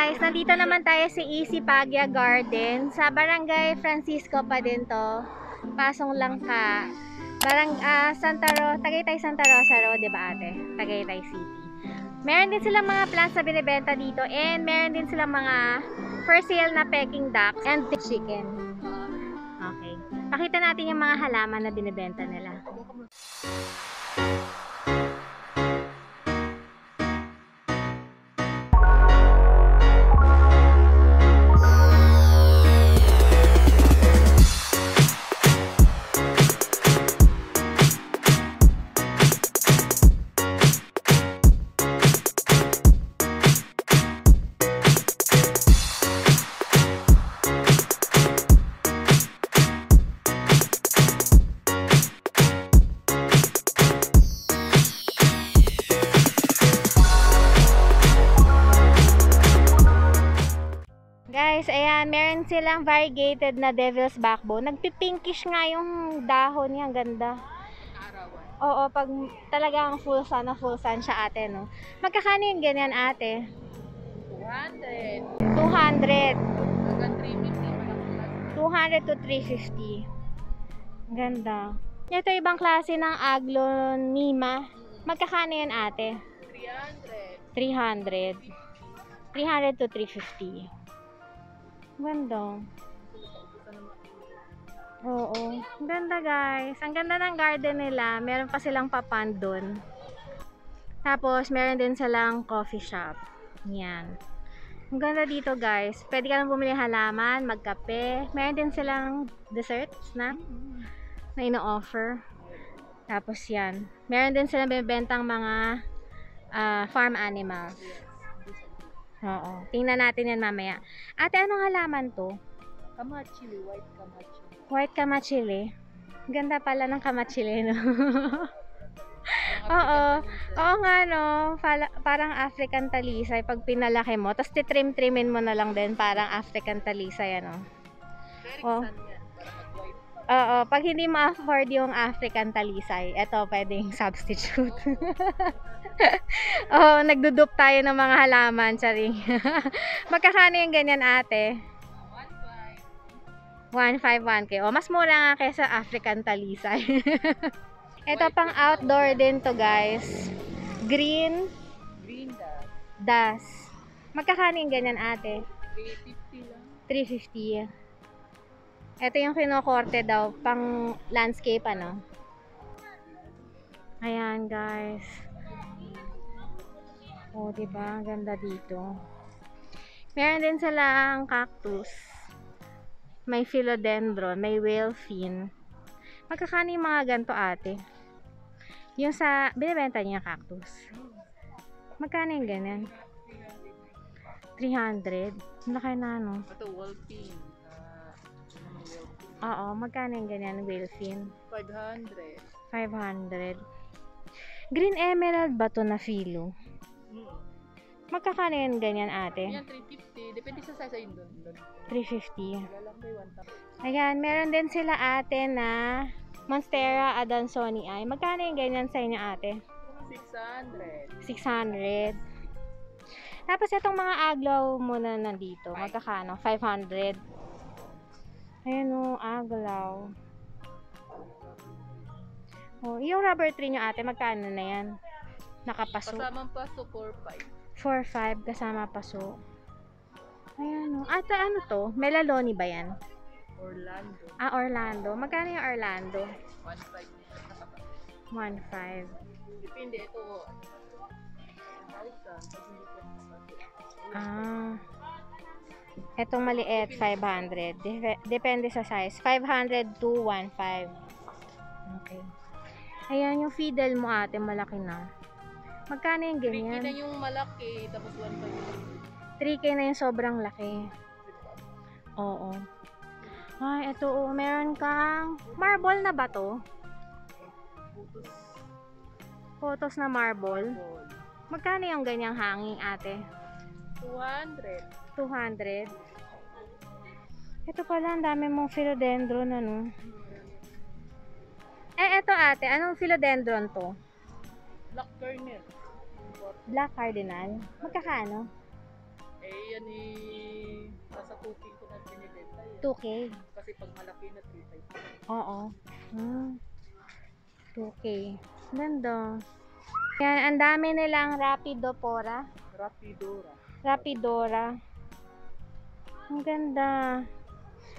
guys, nandito naman tayo sa Easy Pagya Garden. Sa Barangay Francisco pa din to. Pasong Langka. Tagaytay Santa Rosa Road, di ba ate? Tagaytay City. Meron din silang mga plants na binibenta dito and meron din silang mga for sale na Peking ducks and chicken. Okay. Pakita natin yung mga halaman na binibenta nila. Guys, ayan, meron silang variegated na devil's backbone. Nagpipinkish nga yung dahon niya, ang ganda. Oo, pag talagang full sun siya ate, no? Magkakano yung ganyan ate? 200. 200. Hanggang 350. 200 to 350. Ganda. Ito ibang klase ng aglonema. Magkakano yan ate? 300. 300 to 350. Ganda. Oo. Ang ganda guys. Ang ganda ng garden nila. Meron pa silang papan doon. Tapos meron din silang coffee shop. Yan. Ang ganda dito guys. Pwede ka lang bumili halaman, magkape. Meron din silang dessert, snack na ino-offer. Tapos yan. Meron din silang binibentang mga farm animals. Oo. Tingnan natin yan mamaya. Ate, anong halaman to? Kamachili, white kamachili. White kamachili. Ganda pala ng kamachili, no? Oo. Oo nga, no? Parang African talisay pag pinalaki mo. Tapos titrim-trimin mo na lang din. Parang African talisay, ano? Oh. Oo. Pag hindi ma-afford yung African talisay, eto pwedeng substitute. Oh, nagdudup tayo ng mga halaman, charing. Magkakano yung ganyan ate? 1.5 1K. Oh, mas mura nga kaysa African talisay. Ito pang outdoor din to, guys. Green das. Magkakano yung ganyan ate? 350 lang. 350. Ito yung kinokorte daw pang landscape, ano? Ayan, guys. Oh, diba? Ganda dito. Meron din silang cactus. May philodendron, may whale fin. Magkakano yung mga ganito ate? Yung sa binibenta niya cactus. Magkano yung ganyan? 300. Laki na, no? Ito, wall pin. Oo, magkano yung ganyan whale fin? 500. 500. Green emerald ba to na filo? Magkakano yan ganyan ate? Yan, 350. Depende sa size ayun doon. 350. Lalaki 1,000. Ayan, meron din sila ate na Monstera adansonii. Magkano yung ganyan sa inyo ate? 600. 600. Tapos itong mga aglaw muna nandito. Magkakano? 500. Ayan o, aglaw. Oh, yung rubber tree nyo ate, magkano na yan? Nakapaso. Kasamang paso, 4,500. 4.5 kasama paso. Ayan o. Ata ano to? Melaloni ba yan? Orlando. Ah, Orlando. Magkano yung Orlando? 1,500. 1.5. Depende ito. 1,000. Ah. Etong maliit, 500. Depende sa size. 500 to 1.5. Okay. Ayan, yung fiddle mo ate, malaki na. Magkano yung 3K ganyan? na yung malaki, tapos 1,500. 3K na yung sobrang laki. Oo. Ay, ito oh, meron kang marble na ba to? Photos na marble. Magkano yung ganyang hanging ate? 200. 200. Ito pala, ang dami mong philodendron, ano? Eto ate, anong philodendron to? Black kernel. Black cardinal. Magkakano? Eh, yan eh, nasa 2K ko na binibenta yan. 2K. Kasi pag malaki na 3,500. Oo. 2K. Ganda. Yan, ang dami nilang Rapidopora. Rapidora. Rapidora. Ang ganda.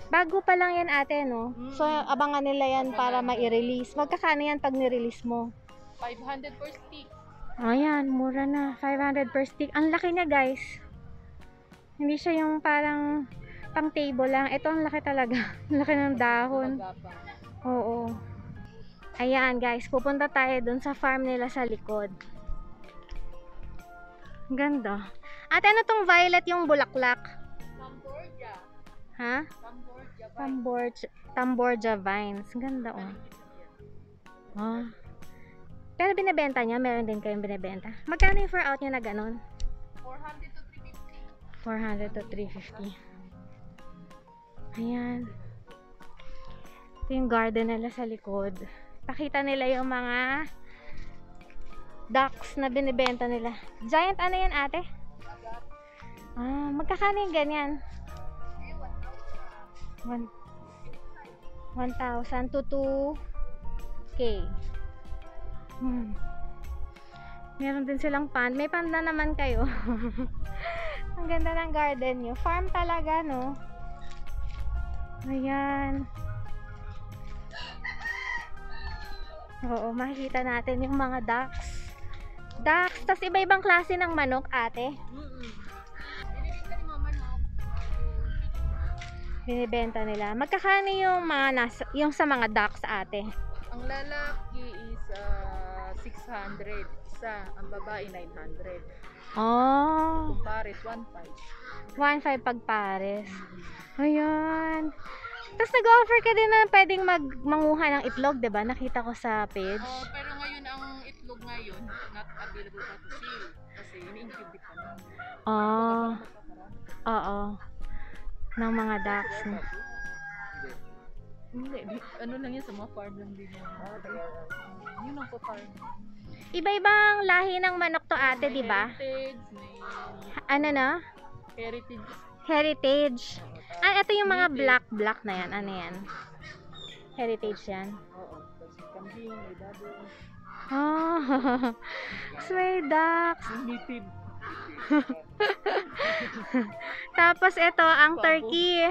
Bago pa lang yan ate, no? So, abangan nila yan para ma-release. Magkakano yan pag nirelease mo? 500 per stick. Ayan, mura na. 500 per stick. Ang laki niya, guys. Hindi siya yung parang pang table lang. Ito ang laki talaga. Ang laki ng dahon. Magapang. Oo. Ayan, guys. Pupunta tayo dun sa farm nila sa likod. Ang ganda. Ate, ano tong violet yung bulaklak? Tamborja. Ha? Tamborja. Tamborja vines. Ang ganda, oh. Oh. Pero binibenta niya, meron din kayong binibenta. Magkano yung for out niya na ganun? 400 to 350. 400 to 350. Ayan. Ito yung garden nila sa likod. Pakita nila yung mga ducks na binibenta nila. Giant ano yan ate? Ah, magkakano yung ganyan? 1,000 to 2K. Meron din silang pond. May pond na naman kayo. Ang ganda ng garden nyo. Farm talaga, no? Ayan. Oo, makikita natin yung mga ducks. Ducks. Tas iba-ibang klase ng manok, ate. Binibenta ni mama, no? Binibenta nila. Magkakano yung mga yung sa mga ducks, ate? Ang lalaki is 600. Isa. Ang babae 900. Oh. Kung pares, 1,500. 1,500 pag pares. Ayan. Tapos nag-offer ka din na pwedeng manguha ng itlog, 'di ba? Nakita ko sa page. Oh, pero ngayon ang itlog ngayon not available pa to sale kasi ini-incubate pa lang. Oh. Oo. Ng mga ducks. Hindi, ano lang yan sa mga farm lang din yan. Yun ang pa-farm. Iba-ibang lahi ng manok to ate, 'di ba? Heritage, may Ano na? heritage. Heritage. Ah, ito yung mga black na yan. Ano yan? Heritage yan. Oo. Tapos may kambing, may baboy. Oh. May ducks. Limited. Tapos ito, ang turkey.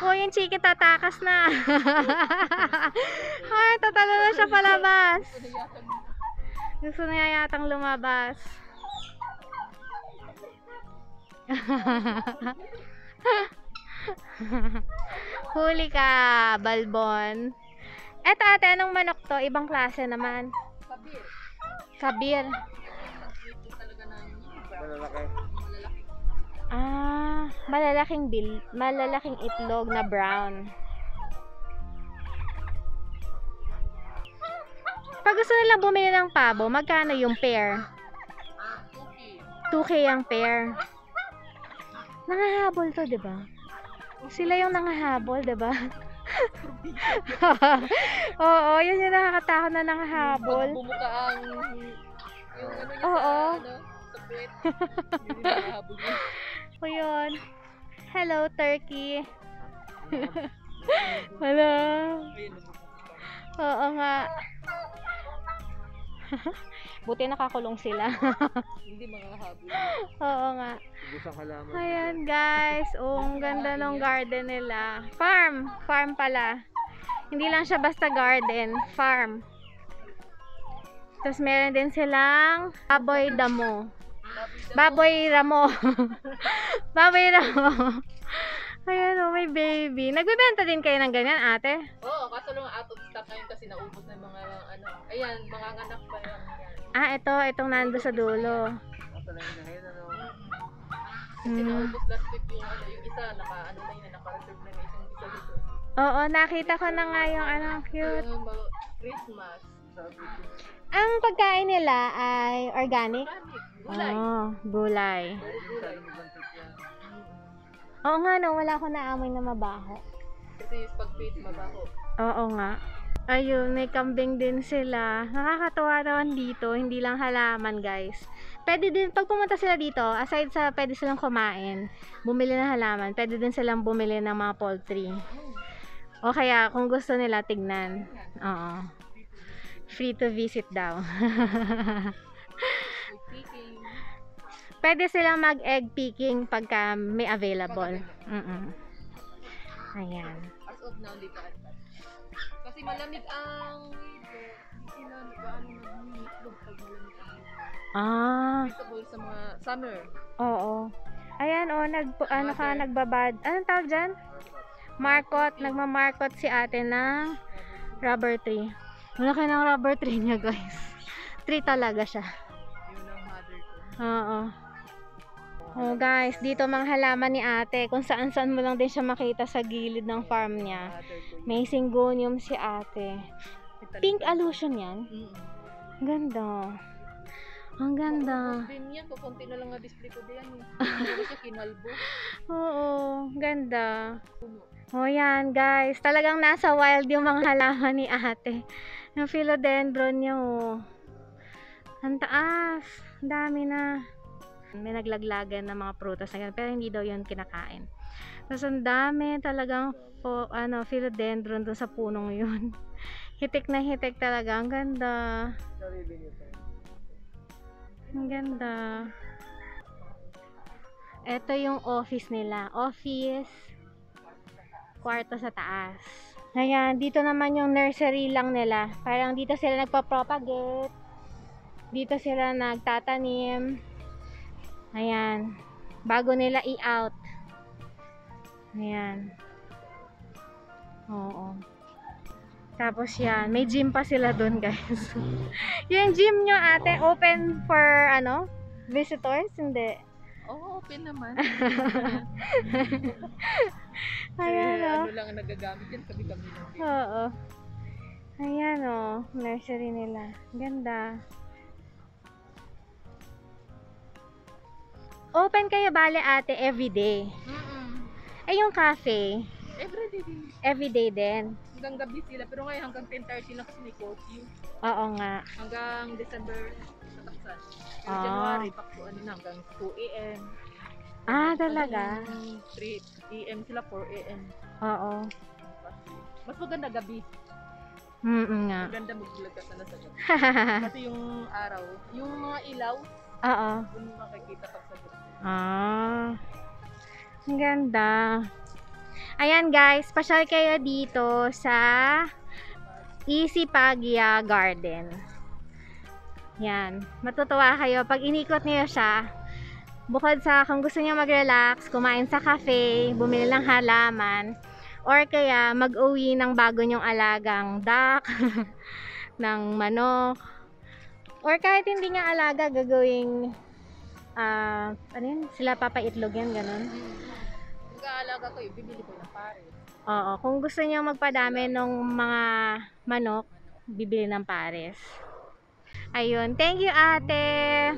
Oh, yung chicken tatakas na. Ay, tatalo na siya palabas. Gusto niya yatang lumabas. Huli ka, balbon. Eto ate, anong manok to? Ibang klase naman. Kabir. Kabir. Ito talaga na yun. Malalaki. Malalaki. Ah, malalaking itlog na brown. Pag gusto nilang bumili ng pabo, magkano yung pair? Okay. 2K ang pair. Nangahabol to, 'di ba? Sila yung nangahabol, 'di ba? Oo, yun yung nakakatakot na nangahabol. Pag bumuka ang yung ano niya Oo. sa ano, sa puwet. Hindi na nakahabol yun. O yun. Hello, turkey. Hello. Ayun, Oo nga. Buti nakakulong sila. hindi makahabol. Oo nga. Gusang halaman. Ayan guys. Oh, ang ganda ng garden nila. Farm. Farm pala. Hindi lang siya basta garden. Farm. Tapos meron din silang baboy damo. Baboy ramo. Baboy ramo. Ayan oh, may baby. Nagbebenta din kayo ng ganyan, ate? Oo, kaso lang out of stock ngayon kasi naubos na yung mga ano. Ayan, mga anak pa lang yan. Ah, itong nando sa dulo. Talaga na ngayon, ano? Kasi naubos last week yung ano, yung isa naka-ano na yun, naka-reserve na yung isang isa dito. Oo, nakita ko na nga yung ano, cute. Yung mga Christmas. Ang pagkain nila ay organic? Organic, gulay. Oh, gulay. Gulay. Oo nga no, wala akong naamoy na mabaho. Kasi pag feed mabaho. Oo nga. Ayun, may kambing din sila. Nakakatuwa naman dito, hindi lang halaman guys. Pwede din, pag pumunta sila dito, aside sa pwede silang kumain, bumili ng halaman, pwede din silang bumili ng mga poultry. O kaya, kung gusto nila, tignan. Oo. Free to visit daw. Picking. Pwede silang mag-egg picking pagka may available. Ayan. As of now, hindi pa advance. Kasi malamig ang weather. Hindi sila gaano nag-iitlog pag malamig ang weather. Ah, Suitable sa mga summer. oo. Ayan, ano ka, nagbabad. Anong tawag dyan? Markot. Nagmamarkot si ate ng rubber tree. Malaki ng rubber tree niya, guys. Tree talaga siya. Yun ang mother ko. Oo. Oh, guys, dito mga halaman ni ate. Kung saan-saan mo lang din siya makita sa gilid ng farm niya. Mother ko yun. May syngonium si ate. Pink allusion yan. Ganda. Ang ganda. Din yan, kukunti na lang na-display ko diyan. Hindi siya kinalbo. Oo, ganda. Puno. O yan guys, talagang nasa wild yung mga halaman ni ate. Yung philodendron niya oh. Ang taas, ang dami na. May naglaglagan ng mga prutas na ganun, pero hindi daw yun kinakain. Tapos ang dami talagang philodendron dun sa punong yun. Hitik na hitik talaga, ang ganda. Sarili niyo tayo. Ang ganda. Ito yung office nila. Office. Kwarto sa taas. Ayan, dito naman yung nursery lang nila. Parang dito sila nagpa-propagate. Dito sila nagtatanim. Ayan. Bago nila i-out. Ayan. Oo. Tapos yan, may gym pa sila dun guys. Yung gym nyo ate, open for visitors? Hindi. Oo, open naman. Ayan o. Ano lang ang nagagamit yan, kami-kami lang. Oo. Ayan o, nursery nila. Ganda. Open kayo bale ate everyday. Eh yung cafe, Everyday din. everyday din. Hanggang gabi sila, pero ngayon hanggang 10:30 lang kasi may curfew. Oo nga. Hanggang December nataksan. Pero Ah. January, pakto ano na, hanggang 2 a.m. Ah, talaga? 3 a.m. sila, 4 a.m. Oo. Mas maganda gabi. Nga. Maganda mag-vlog ka sana sa gabi. Kasi yung araw, yung mga ilaw, Oo. yung makikita pag sa gabi. Ah. Ang ganda. Ayan guys, pasyal kayo dito sa Isipagia Garden. Yan. Matutuwa kayo pag inikot niyo siya. Bukod sa kung gusto niyo mag-relax, kumain sa cafe, bumili ng halaman, or kaya mag-uwi ng bago nyong alagang duck, ng manok, or kahit hindi nga alaga, gagawing ano yun, sila papaitlog yan, ganun. Mag-aalaga ko yun, bibili ko ng pares. Oo, kung gusto niyo magpadami ng mga manok, bibili ng pares. Ayun, thank you ate!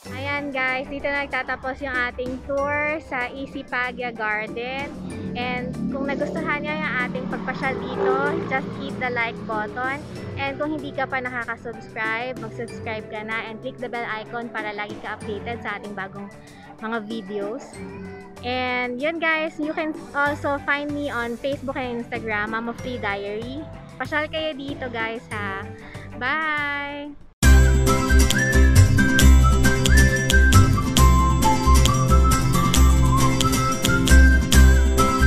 Ayan guys, dito na nagtatapos yung ating tour sa Isipagia Garden. And kung nagustuhan nyo yung ating pagpasyal dito, just hit the like button. And kung hindi ka pa nakaka-subscribe, mag-subscribe ka na and click the bell icon para lagi ka updated sa ating bagong mga videos. And yun guys, you can also find me on Facebook and Instagram, Mama Free Diary. Pasyal kayo dito guys ha. Bye!